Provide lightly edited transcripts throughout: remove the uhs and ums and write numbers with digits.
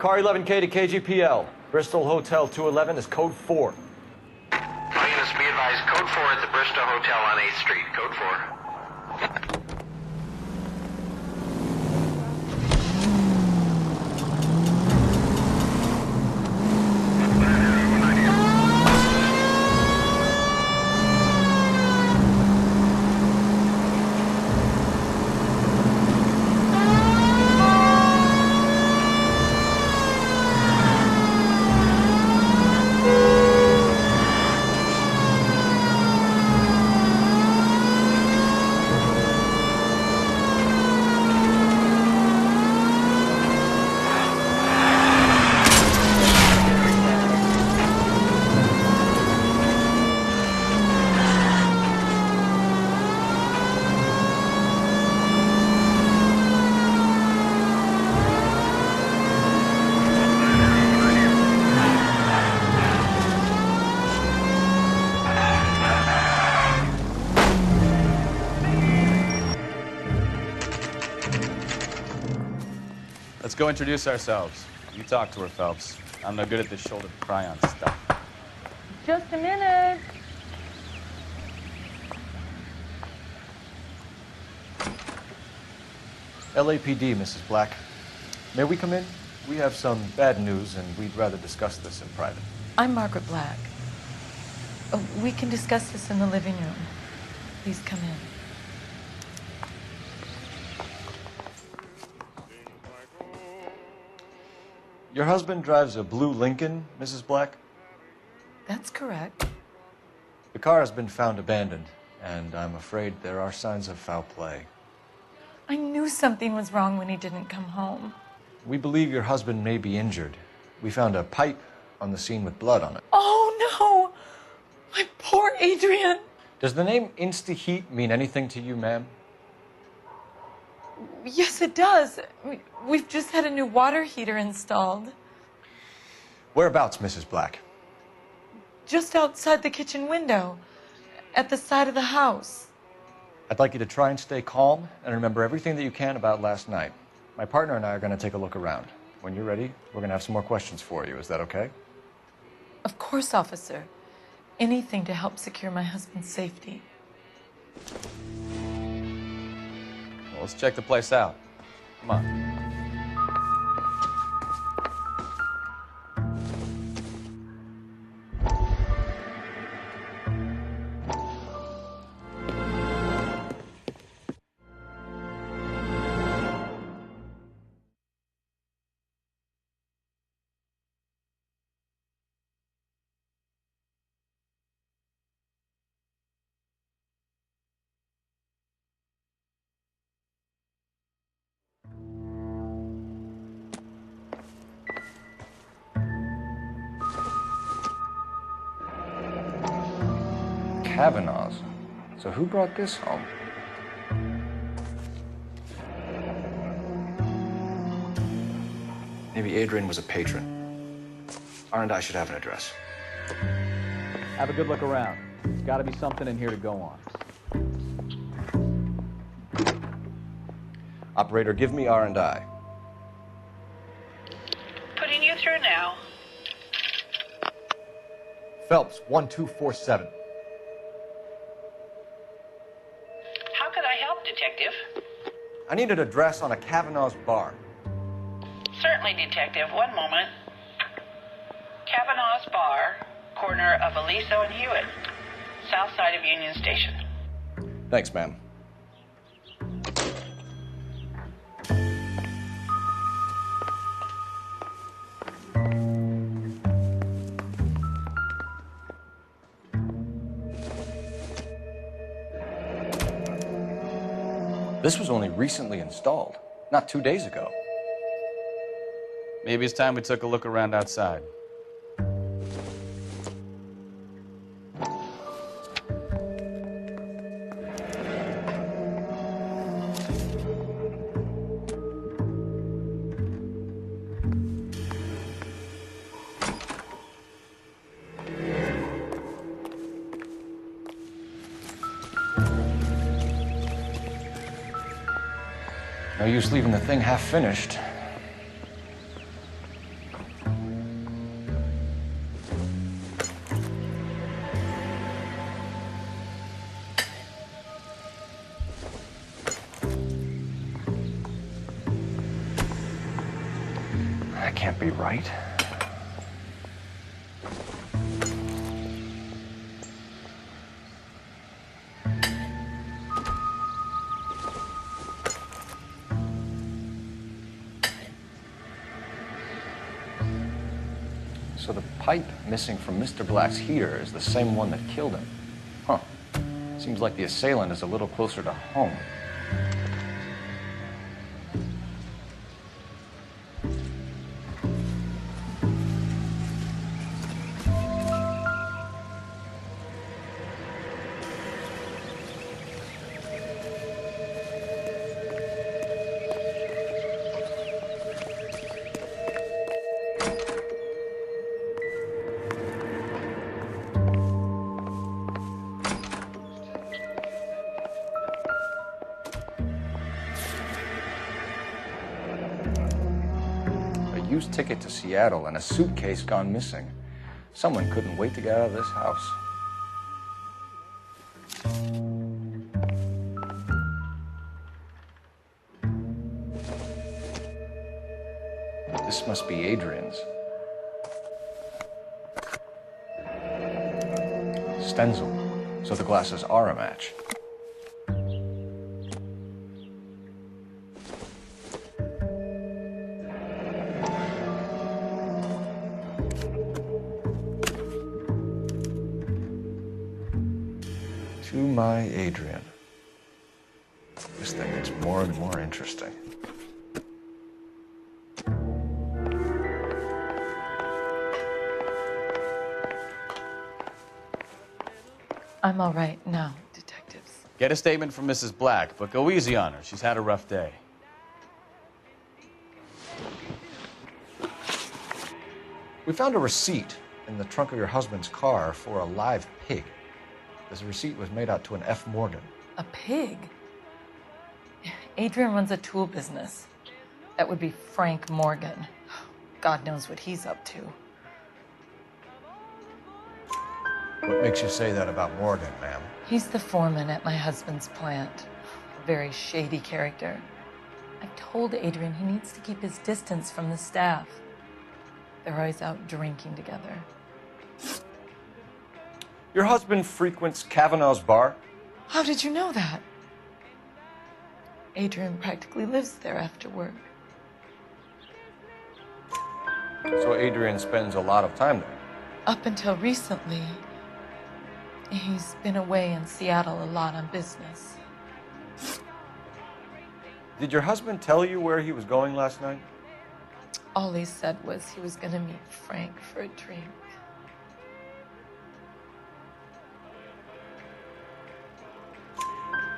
Car 11K to KGPL. Bristol Hotel 211 is code 4. Units, be advised, code 4 at the Bristol Hotel on 8th Street. Code 4. Let's go introduce ourselves. You talk to her, Phelps. I'm no good at this shoulder to cry on stuff. Just a minute. LAPD, Mrs. Black. May we come in? We have some bad news, and we'd rather discuss this in private. I'm Margaret Black. We can discuss this in the living room. Please come in. Your husband drives a blue Lincoln, Mrs. Black? That's correct. The car has been found abandoned, and I'm afraid there are signs of foul play. I knew something was wrong when he didn't come home. We believe your husband may be injured. We found a pipe on the scene with blood on it. Oh, no! My poor Adrian! Does the name Insta-Heat mean anything to you, ma'am? Yes, it does. We've just had a new water heater installed. Whereabouts, Mrs. Black? Just outside the kitchen window, at the side of the house. I'd like you to try and stay calm and remember everything that you can about last night. My partner and I are going to take a look around. When you're ready, we're going to have some more questions for you. Is that okay? Of course, officer. Anything to help secure my husband's safety. Well, let's check the place out. Come on. Kavanaugh's. So who brought this home? Maybe Adrian was a patron. R&I should have an address. Have a good look around. There's got to be something in here to go on. Operator, give me R&I. Putting you through now. Phelps, 1247. How could I help, Detective? I need an address on a Kavanaugh's bar. Certainly, Detective. One moment. Kavanaugh's Bar, corner of Aliso and Hewitt, south side of Union Station. Thanks, ma'am. This was only recently installed, not 2 days ago. Maybe it's time we took a look around outside. No use leaving the thing half finished. can't be right. So the pipe missing from Mr. Black's heater is the same one that killed him. Huh. Seems like the assailant is a little closer to home. Used ticket to Seattle and a suitcase gone missing. Someone couldn't wait to get out of this house. This must be Adrian's. Stencil, so the glasses are a match. To my Adrian. This thing gets more and more interesting. I'm all right now, detectives. Get a statement from Mrs. Black, but go easy on her. She's had a rough day. We found a receipt in the trunk of your husband's car for a live pig. This receipt was made out to an F. Morgan. A pig? Adrian runs a tool business. That would be Frank Morgan. God knows what he's up to. What makes you say that about Morgan, ma'am? He's the foreman at my husband's plant. A very shady character. I've told Adrian he needs to keep his distance from the staff. They're always out drinking together. Your husband frequents Kavanaugh's bar? How did you know that? Adrian practically lives there after work. So Adrian spends a lot of time there. Up until recently, he's been away in Seattle a lot on business. Did your husband tell you where he was going last night? All he said was he was going to meet Frank for a drink.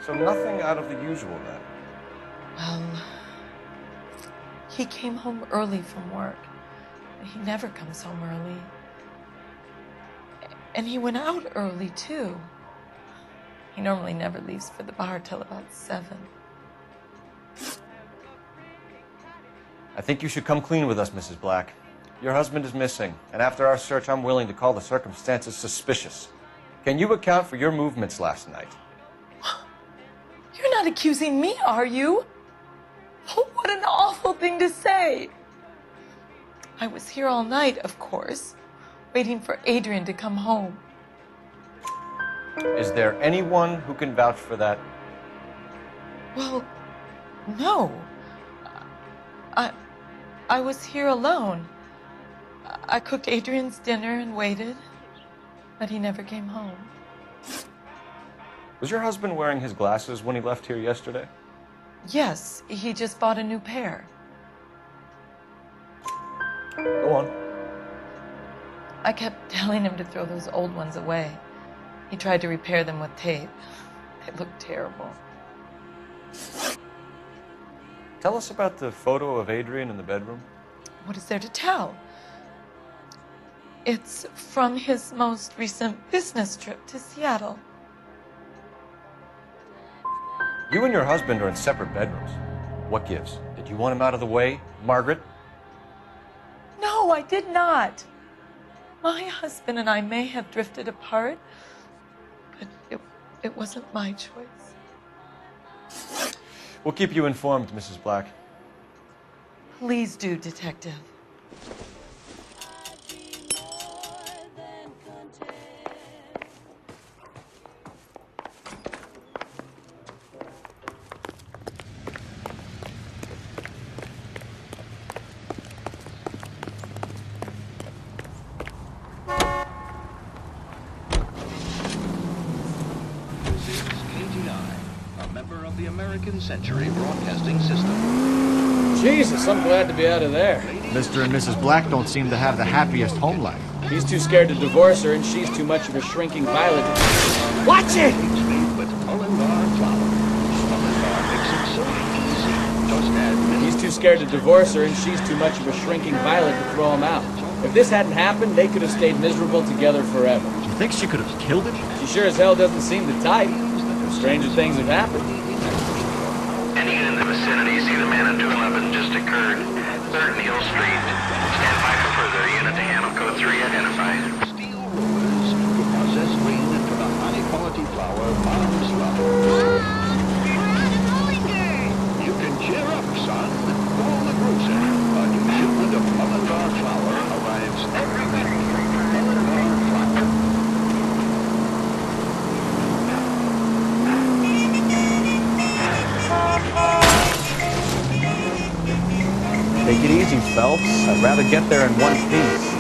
So nothing out of the usual then. Well, he came home early from work. He never comes home early. And he went out early, too. He normally never leaves for the bar till about 7. I think you should come clean with us, Mrs. Black. Your husband is missing, and after our search, I'm willing to call the circumstances suspicious. Can you account for your movements last night? You're not accusing me, are you? Oh, what an awful thing to say. I was here all night, of course, waiting for Adrian to come home. Is there anyone who can vouch for that? Well, no. I was here alone. I cooked Adrian's dinner and waited, but he never came home. Was your husband wearing his glasses when he left here yesterday? Yes, he just bought a new pair. Go on. I kept telling him to throw those old ones away. He tried to repair them with tape. They looked terrible. Tell us about the photo of Adrian in the bedroom. What is there to tell? It's from his most recent business trip to Seattle. You and your husband are in separate bedrooms. What gives? Did you want him out of the way, Margaret? No, I did not. My husband and I may have drifted apart, but it wasn't my choice. We'll keep you informed, Mrs. Black. Please do, Detective. of the American Century Broadcasting System. Jesus, I'm glad to be out of there. Mr. and Mrs. Black don't seem to have the happiest home life. He's too scared to divorce her, and she's too much of a shrinking violet. Watch it! Cakes made with Mullingar flour. Mullingar makes it so easy. Just add milk. He's too scared to divorce her, and she's too much of a shrinking violet to throw him out. If this hadn't happened, they could have stayed miserable together forever. Do you think she could have killed him? She sure as hell doesn't seem the type. Stranger things have happened. Any unit in the vicinity, see the man at 211 just occurred. 3rd and Hill Street. Stand by for further. Unit to handle code 3 identified. Steel rollers to process grain into the high-quality flour moms love. You can cheer up, son. Call the grocer. A new shipment of Mullingar flour arrives every week. Mullingar flour. Take it easy, Phelps. I'd rather get there in one piece.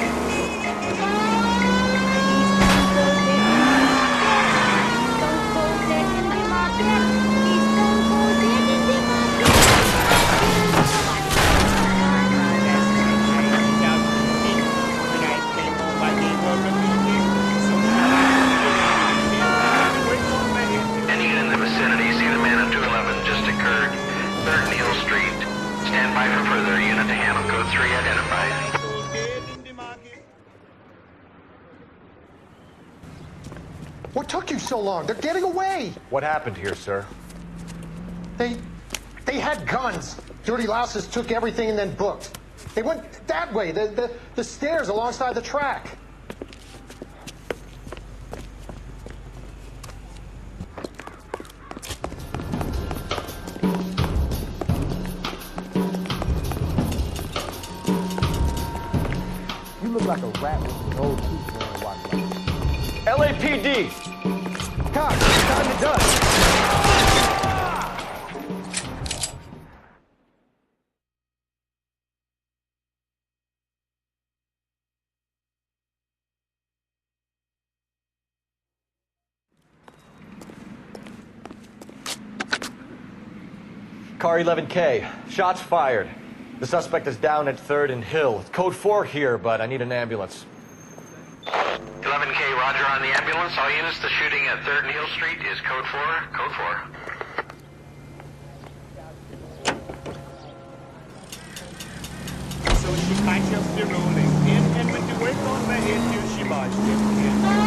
Any unit in the vicinity, see the man at 211 just occurred. 3rd and Hill Street. Stand by for further. Unit to handle code 3 identified. What took you so long? They're getting away. What happened here, sir? They had guns. Dirty louses took everything and then booked. They went that way, the stairs alongside the track. You look like a rat with an old tooth going watch like. LAPD! Cox, time to dust. Car 11K. Shots fired. The suspect is down at 3rd and Hill. Code 4 here, but I need an ambulance. 11K, roger on the ambulance. All units, the shooting at 3rd and Hill Street is code 4. Code 4. So she might just be rolling in, and when you wake on the head, you she might step in.